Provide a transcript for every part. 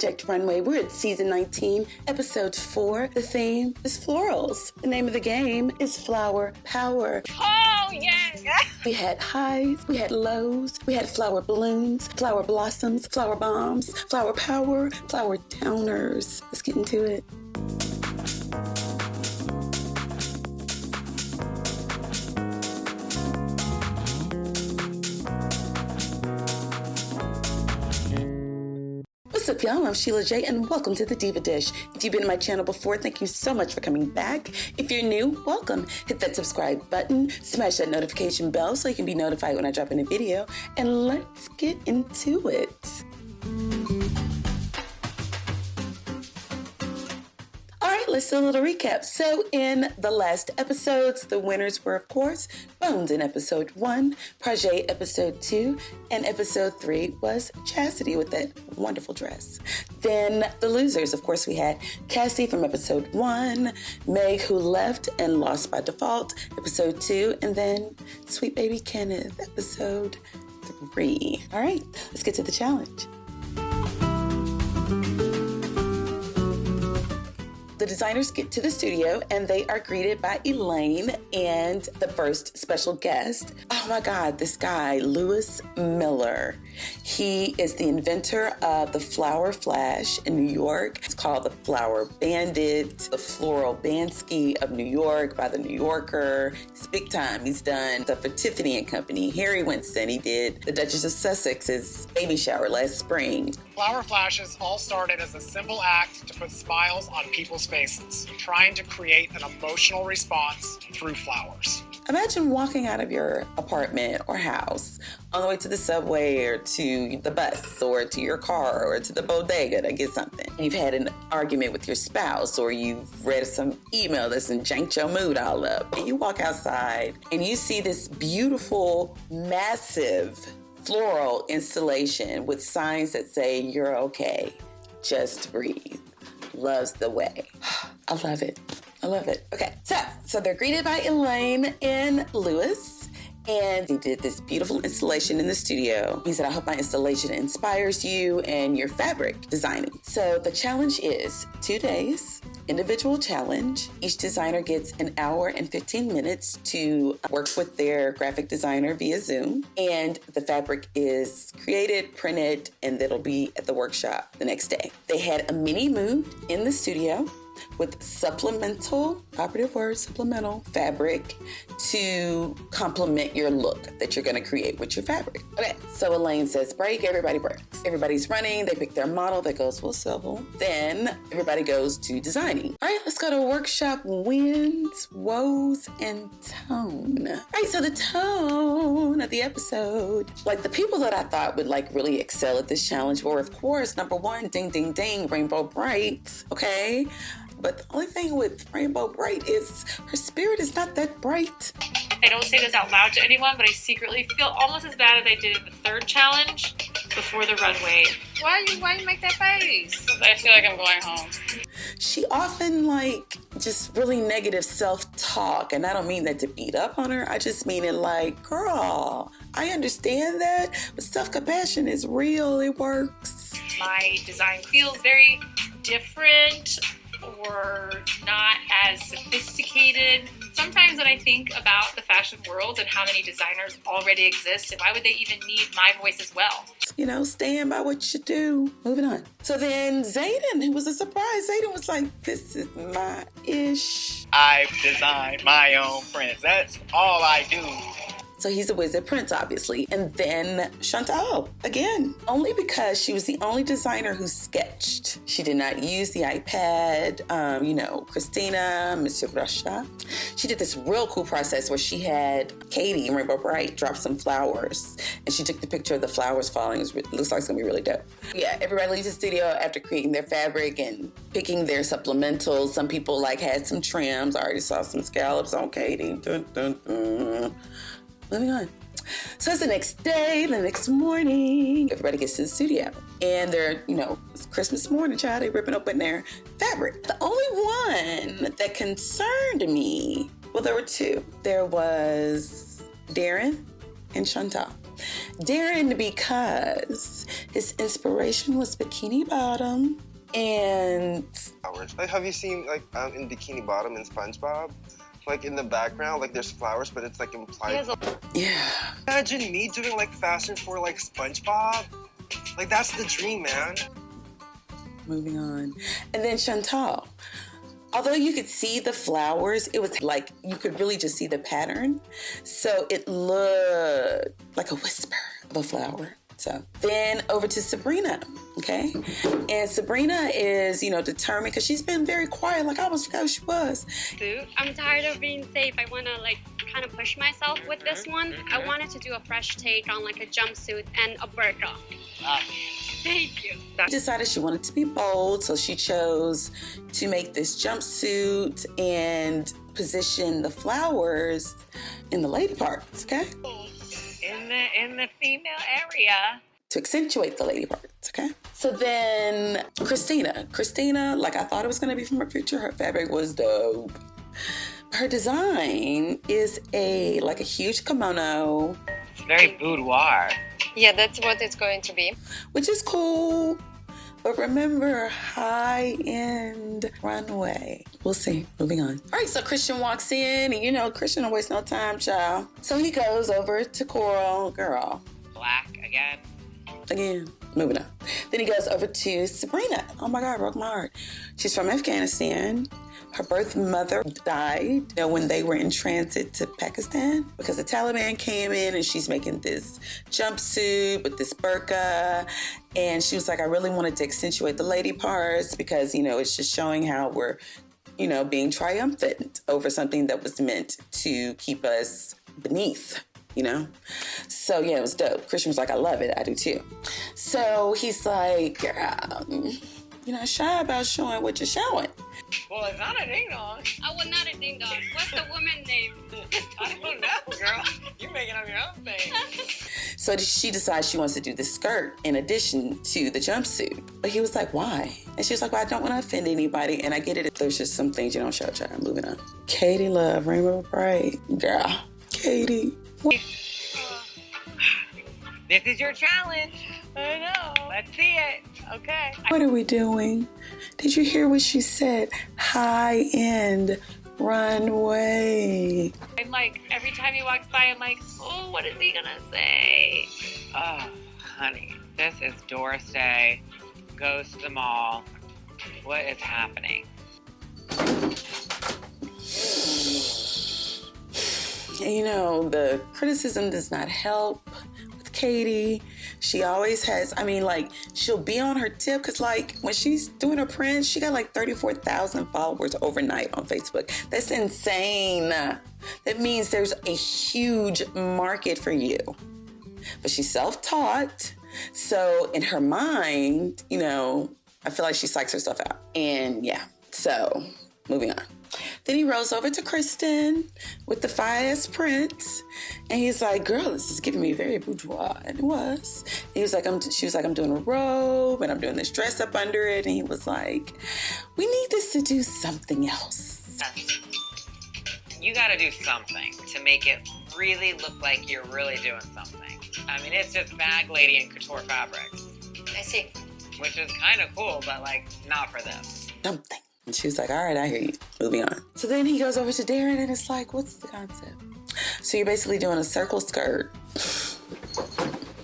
Project Runway. We're at season 19, episode 4. The theme is florals. The name of the game is Flower Power. Oh, yes! We had highs, we had lows, we had flower balloons, flower blossoms, flower bombs, flower power, flower downers. Let's get into it. What's up, y'all? I'm Sheila J, and welcome to the Diva Dish. If you've been to my channel before, thank you so much for coming back. If you're new, welcome. Hit that subscribe button, smash that notification bell so you can be notified when I drop in a video, and let's get into it. Let's do a little recap. So in the last episodes, the winners were, of course, Bones in episode 1, Project episode 2, and episode 3 was Chastity with that wonderful dress. Then the losers, of course, we had Cassie from episode 1, Meg, who left and lost by default, episode 2, and then Sweet Baby Kenneth, episode 3. All right, let's get to the challenge. The designers get to the studio and they are greeted by Elaine and the first special guest. Oh my God, this guy, LewisMiller. He is the inventor of the FlowerFlash in New York. It's called the Flower Bandit, the Floral Bansky of New York by the New Yorker. He's big time. He's done stuff for Tiffany and Company, Harry Winston. He did the Duchess of Sussex's baby shower last spring. FlowerFlashes all started as a simple act to put smiles on people's faces, trying to create an emotional response through flowers. Imagine walking out of your apartment or house on the way to the subway or to the bus or to your car or to the bodega to get something. You've had an argument with your spouse or you've read some email that's janked your mood all up. And you walk outside and you see this beautiful, massive floral installation with signs that say, "You're okay, just breathe. Loves the way." I love it. I love it. Okay, so they're greeted by Elaine and Lewis, and he did this beautiful installation in the studio. He said, "I hope my installation inspires you and your fabric designing." So the challenge is 2 days, individual challenge. Each designer gets an hour and 15 minutes to work with their graphic designer via Zoom. And the fabric is created, printed, and it'll be at the workshop the next day. They had a mini mood in the studio with supplemental, operative word, supplemental fabric to complement your look that you're going to create with your fabric. Okay, so Elaine says break, everybody breaks. Everybody's running, they pick their model that goes with civil. Then everybody goes to designing. All right, let's go to workshop wins, woes, and tone. All right, so the tone of the episode. Like the people that I thought would really excel at this challenge were, of course, number 1, ding, ding, ding, Rainbow Bright, okay? But the only thing with Rainbow Bright is her spirit is not that bright. I don't say this out loud to anyone, but I secretly feel almost as bad as I did in the third challenge before the runway. Why you make that face? I feel like I'm going home. She often just really negative self-talk, and I don't mean that to beat up on her. I just mean it girl, I understand that, but self-compassion is real. It works. My design feels very different or not as sophisticated. Sometimes when I think about the fashion world and how many designers already exist, and why would they even need my voice as well? Stand by what you do. Moving on. So then Zayden, it was a surprise. Zayden was like, "This is my ish. I've designed my own prints. That's all I do." So he's a wizard prince, obviously. And then Chantal, again, only because she was the only designer who sketched. She did not use the iPad. Christina, Monsieur Russia. She did this real cool process where she had Katie in Rainbow Bright drop some flowers. And she took the picture of the flowers falling. It looks like it's gonna be really dope. Yeah, everybody leaves the studio after creating their fabric and picking their supplementals. Some people had some trims. I already saw some scallops on Katie. Dun, dun, dun. Moving on. So it's the next day, the next morning, everybody gets to the studio. And they're, it's Christmas morning, child, they ripping open their fabric. The only one that concerned me, well, there were 2. There was Darren and Chantal. Darren, because his inspiration was Bikini Bottom and flowers. Like, have you seen like in Bikini Bottom in SpongeBob? Like in the background, like there's flowers, but it's like implied. yeah. Imagine me doing like fashion for like SpongeBob. Like that's the dream, man. Moving on. And then Chantal. Although you could see the flowers, it was like you could really just see the pattern. So it looked like a whisper of a flower. So then over to Sabrina, okay? And Sabrina is, determined because she's been very quiet. Like I almost forgot who she was. I'm tired of being safe. I want to kind of push myself with this one. I wanted to do a fresh take on like a jumpsuit and a burqa. Thank you. She decided she wanted to be bold, so she chose to make this jumpsuit and position the flowers in the lady parts, okay? In the female area. To accentuate the lady parts, okay? So then Christina, like I thought it was gonna be from her picture, her fabric was dope. Her design is a huge kimono. It's very boudoir. Yeah, that's what it's going to be. Which is cool. But remember, high-end runway. We'll see. Moving on. All right, so Christian walks in, and Christian don't waste no time, child. So he goes over to Coral. Girl. Black again. Again. Moving on. Then he goes over to Sabrina. Oh my God, broke my heart. She's from Afghanistan. Her birth mother died when they were in transit to Pakistan because the Taliban came in, and she's making this jumpsuit with this burqa. And she was like, I really wanted to accentuate the lady parts because, it's just showing how we're, being triumphant over something that was meant to keep us beneath. So yeah, it was dope. Christian was like, I love it. I do too. So he's like, girl, you're not shy about showing what you're showing. Well, it's not a ding dong. I was not a ding dong. What's the woman's name? I don't know, girl. You're making up your own thing. So she decides she wants to do the skirt in addition to the jumpsuit. But he was like, why? And she was like, well, I don't want to offend anybody. And I get it. There's just some things you don't show, child. Moving on. Katie Love, Rainbow Bright. Girl, Katie. This is your challenge. I know. Let's see it. Okay. What are we doing? Did you hear what she said? High-end runway. I'm like, every time he walks by, I'm like, oh, what is he gonna say? Oh, honey. This is Doris Day. Goes to the mall. What is happening? The criticism does not help with Katie. She always has, she'll be on her tip because, when she's doing her prints, she got 34,000 followers overnight on Facebook. That's insane. That means there's a huge market for you. But she's self-taught. So in her mind, I feel like she psychs herself out. And yeah, so moving on. Then he rolls over to Kristen with the fire-ass prints. And he's like, girl, this is giving me very boudoir. And it was. He was like, she was like, I'm doing a robe and I'm doing this dress up under it. And he was like, we need this to do something else. You got to do something to make it really look like you're really doing something. It's just bag lady and couture fabrics. I see. Which is kind of cool, but not for this. Something. And she was like, all right, I hear you. Moving on. So then he goes over to Darren and it's like, what's the concept? So you're basically doing a circle skirt.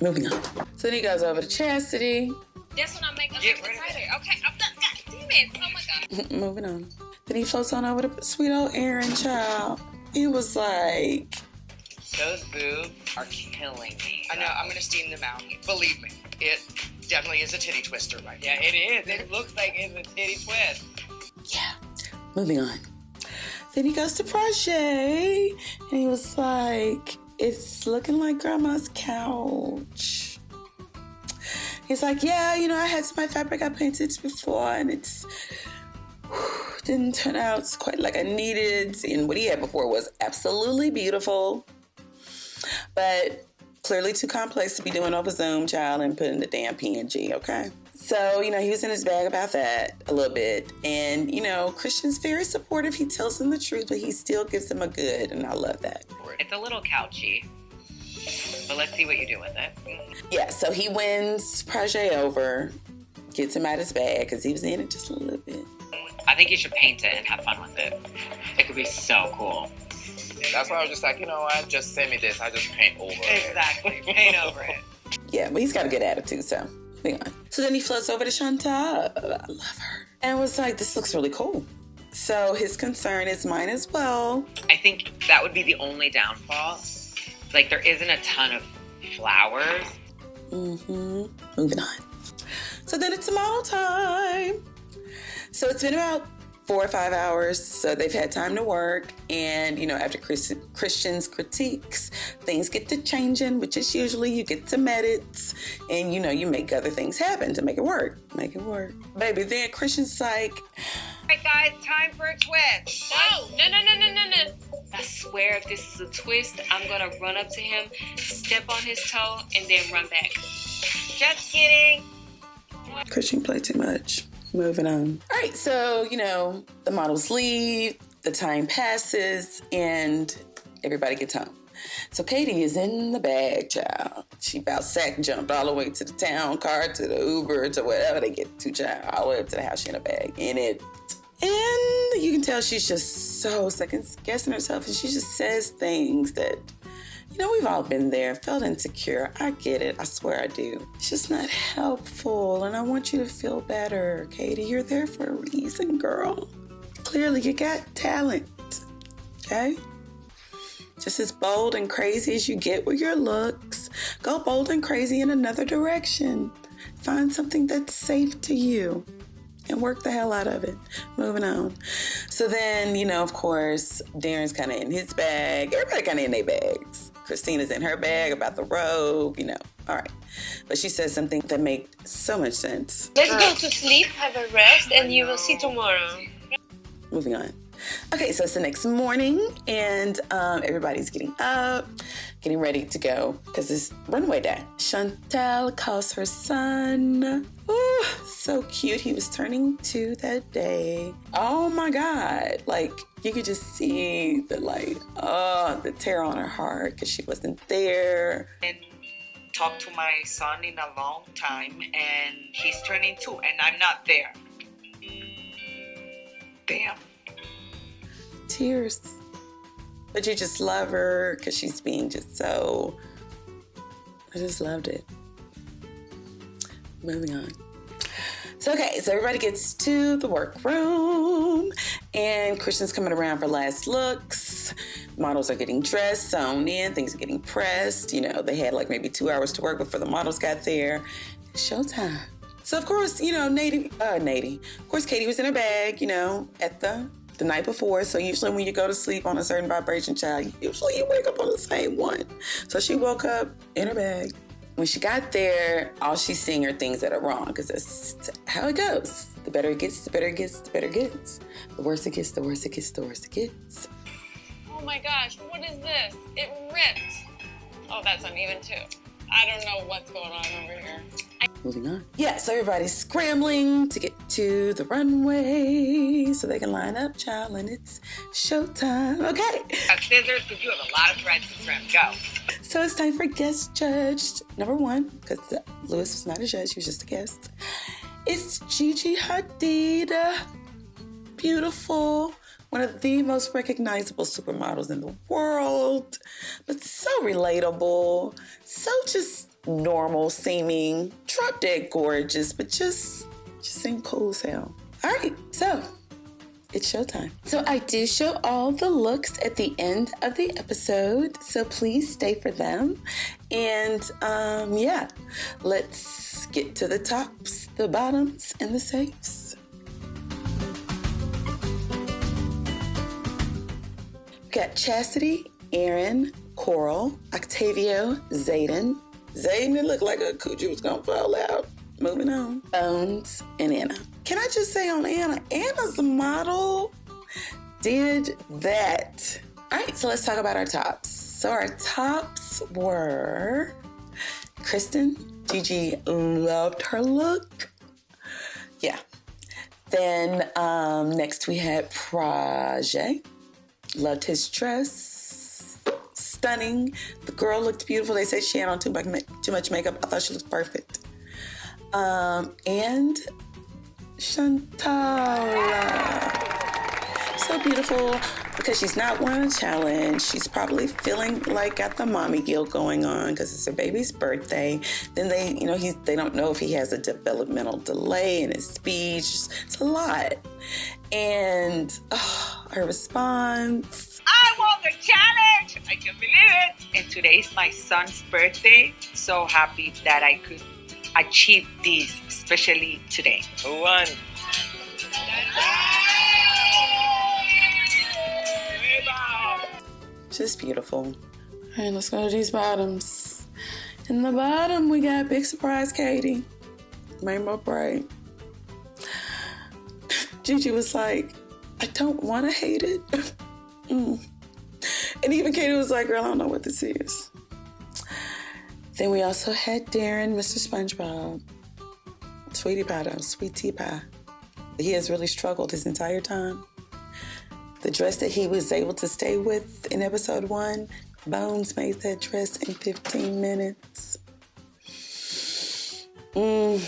Moving on. So then he goes over to Chastity. That's what I'm making. Get rid of it. Okay, I'm done. God damn it. Oh my God. Moving on. Then he floats on over to sweet old Aaron, child. He was like, those boobs are killing me. I know, I'm going to steam them out. Believe me, it definitely is a titty twister right now. Yeah, it is. It looks like it's a titty twist. yeah. Moving on. Then he goes to Project and he was like, it's looking like grandma's couch. He's like, yeah, I had some of my fabric I painted before and it's didn't turn out quite like I needed. And what he had before was absolutely beautiful, but clearly too complex to be doing over Zoom, child, and putting the damn PNG, okay? So, he was in his bag about that a little bit. And, Christian's very supportive. He tells him the truth, but he still gives him a good, and I love that. It's a little couchy. But let's see what you do with it. Yeah, so he wins Prajay over, gets him out his bag because he was in it just a little bit. I think you should paint it and have fun with it. It could be so cool. That's why I was just like, you know what? Just send me this. I just paint over it. Exactly. Paint over it. Yeah, but he's got a good attitude, so moving on. So then he floats over to Chantal. I love her. And was like, this looks really cool. So his concern is mine as well. I think that would be the only downfall. Like, there isn't a ton of flowers. Moving on. So then it's model time. So it's been about 4 or 5 hours, so they've had time to work. And, you know, after Christian's critiques, things get to changing, which is usually you get to medits and, you know, you make other things happen to make it work. Make it work. Baby, then Christian's like, All right, guys, time for a twist. No. I swear if this is a twist, I'm gonna run up to him, step on his toe, and then run back. Just kidding. Christian played too much. Moving on. All right, so, you know, the models leave, the time passes, and everybody gets home. So Katie is in the bag, child. She about sack jumped all the way to the town car, to the Uber, to whatever they get to, child, all the way up to the house. She in a bag, in it. And you can tell she's just so second-guessing herself, and she just says things that, you know, we've all been there, felt insecure. I get it. I swear I do. It's just not helpful, and I want you to feel better, Katie. You're there for a reason, girl. Clearly, you got talent, okay? Just as bold and crazy as you get with your looks, go bold and crazy in another direction. Find something that's safe to you and work the hell out of it. Moving on. So then, you know, of course, Darren's kind of in his bag. Everybody kind of in their bags. Christina's in her bag about the robe, you know. All right. But she says something that made so much sense. Let's go to sleep, have a rest, and you will see tomorrow. Moving on. Okay, so it's the next morning, and everybody's getting up, getting ready to go, because it's runway day. Chantal calls her son. Ooh, so cute. He was turning 2 that day. Oh my God. Like, you could just see the, like, the tear on her heart, because she wasn't there. And talked to my son in a long time, and he's turning 2, and I'm not there. Damn. Tears. But you just love her because she's being just so... I just loved it. Moving on. So, okay, so everybody gets to the workroom, and Christian's coming around for last looks. Models are getting dressed, sewn in, things are getting pressed. You know, they had like maybe 2 hours to work before the models got there. It's showtime. So, of course, you know, of course, Katie was in her bag, you know, at the night before. So usually when you go to sleep on a certain vibration, child, usually you wake up on the same one. So she woke up in her bag. When she got there, all she's seeing are things that are wrong, because that's how it goes. The better it gets, the better it gets, the better it gets. The worse it gets, the worse it gets, the worse it gets. Oh my gosh, what is this? It ripped. Oh, that's uneven too. I don't know what's going on over here. Moving on. Yeah, so everybody's scrambling to get to the runway so they can line up, child, and it's showtime. Okay. Scissors, because you have a lot of threads to trim. Go. So it's time for guest judge number 1, because Lewis was not a judge, he was just a guest. It's Gigi Hadid. Beautiful. One of the most recognizable supermodels in the world, but so relatable, so just normal seeming, drop dead gorgeous, but just seem cool as hell. All right, so it's showtime. So I do show all the looks at the end of the episode, so please stay for them. And yeah, let's get to the tops, the bottoms, and the safes. We got Chastity, Aaron, Coral, Octavio, Zayden. Zayden, it looked like a coochie was gonna fall out. Moving on. Bones and Anna. Can I just say on Anna, Anna's a model. Did that. All right, so let's talk about our tops. So our tops were Kristen. Gigi loved her look. Yeah. Then next we had Prajay. Loved his dress. Stunning. The girl looked beautiful. They said she had on too much makeup. I thought she looked perfect. And Chantal. So beautiful because she's not winning a challenge. She's probably feeling like got the mommy guilt going on because it's her baby's birthday. Then they don't know if he has a developmental delay in his speech. It's a lot. And her response. I won the challenge! I can believe it! And today's my son's birthday. So happy that I could achieve this, especially today. Who won? Just beautiful. All right, let's go to these bottoms. In the bottom, we got Big Surprise Katie. Rainbow Bright. Gigi was like, I don't want to hate it. And even Katie was like, girl, I don't know what this is. Then we also had Darren, Mr. SpongeBob. Sweetie Pie, though. Sweet tea pie. He has really struggled his entire time. The dress that he was able to stay with in episode 1, Bones made that dress in 15 minutes. And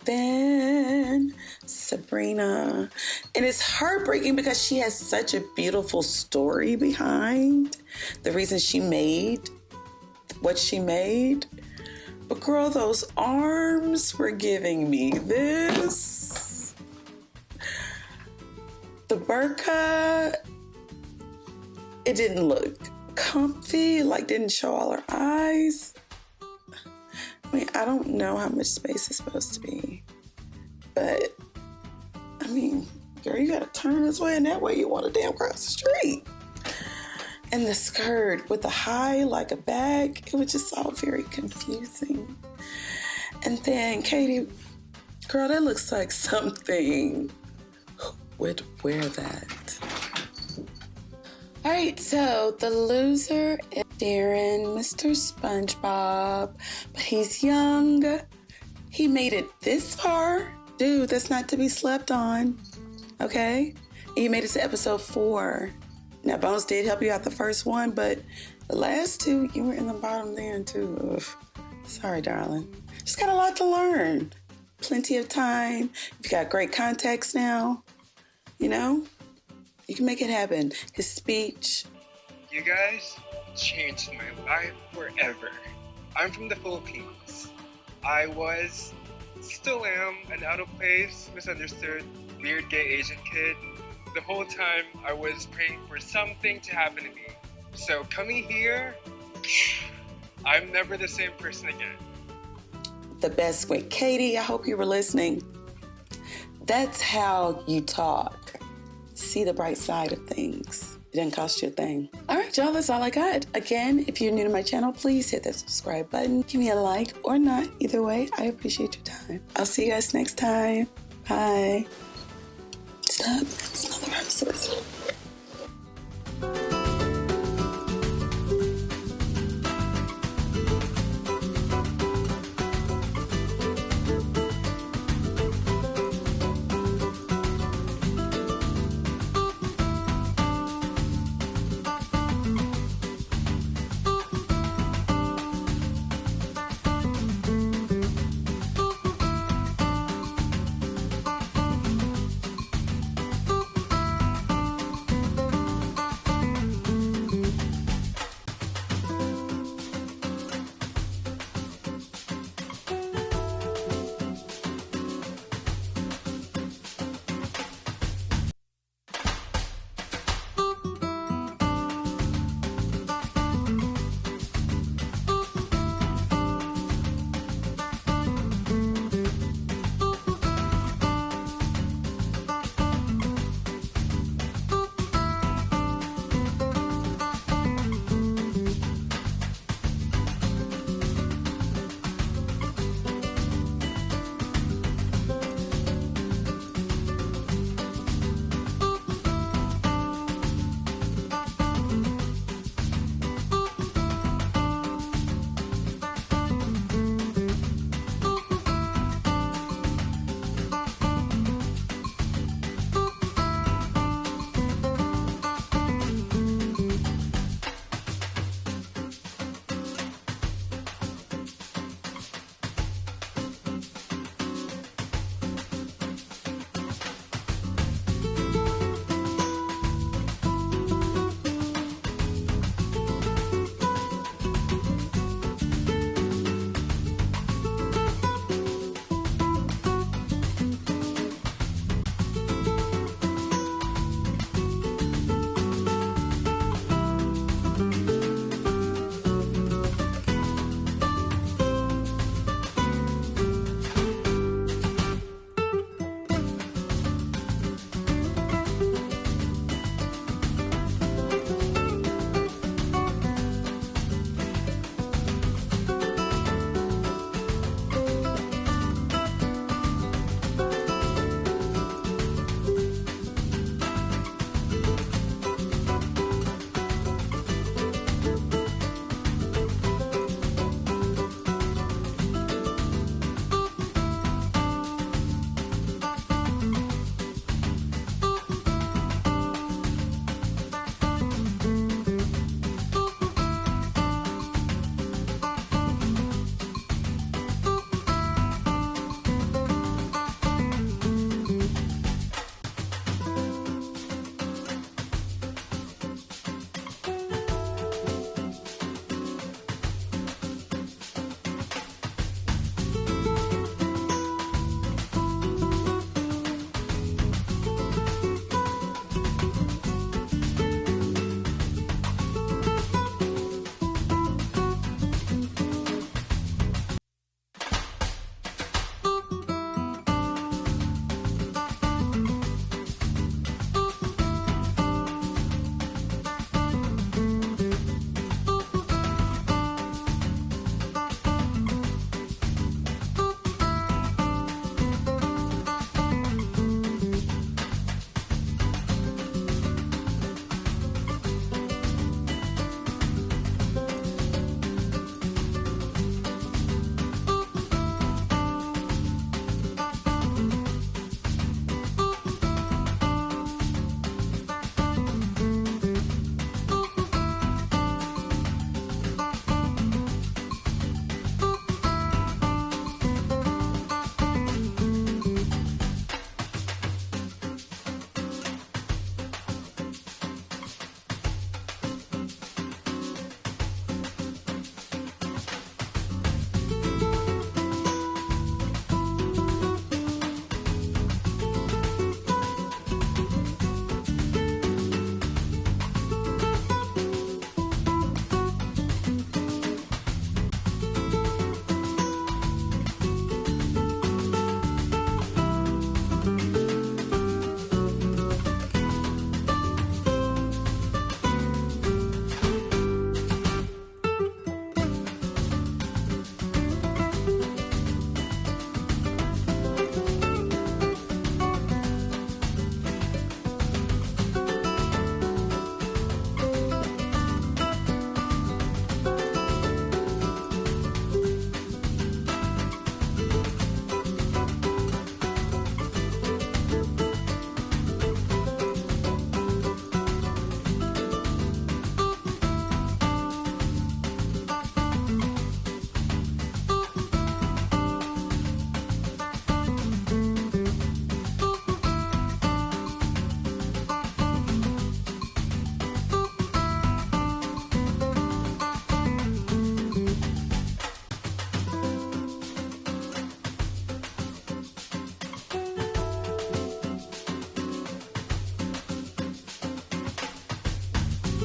then Sabrina. And it's heartbreaking because she has such a beautiful story behind the reason she made what she made. But girl, those arms were giving me this. The burqa, it didn't look comfy, like didn't show all her eyes. I mean, I don't know how much space is supposed to be, but I mean, girl, you gotta turn this way and that way, you want to damn cross the street. And the skirt with the high like a bag, it was just all very confusing. And then Katie, girl, that looks like something. Who would wear that? All right, so the loser is Darren, Mr. SpongeBob, but he's young. He made it this far. Dude, that's not to be slept on, okay? And you made it to episode 4. Now, Bones did help you out the first one, but the last 2, you were in the bottom then, too. Ugh. Sorry, darling. Just got a lot to learn. Plenty of time. You've got great context now. You know? You can make it happen. His speech. You guys changed my life forever. I'm from the Philippines. I was, still am, an out-of-place, misunderstood, weird gay Asian kid. The whole time I was praying for something to happen to me. So coming here, I'm never the same person again. The best way. Katie, I hope you were listening. That's how you talk. See the bright side of things. It didn't cost you a thing. All right, y'all, that's all I got. Again, if you're new to my channel, please hit that subscribe button. Give me a like or not. Either way, I appreciate your time. I'll see you guys next time. Bye. Stop. Smell the roses.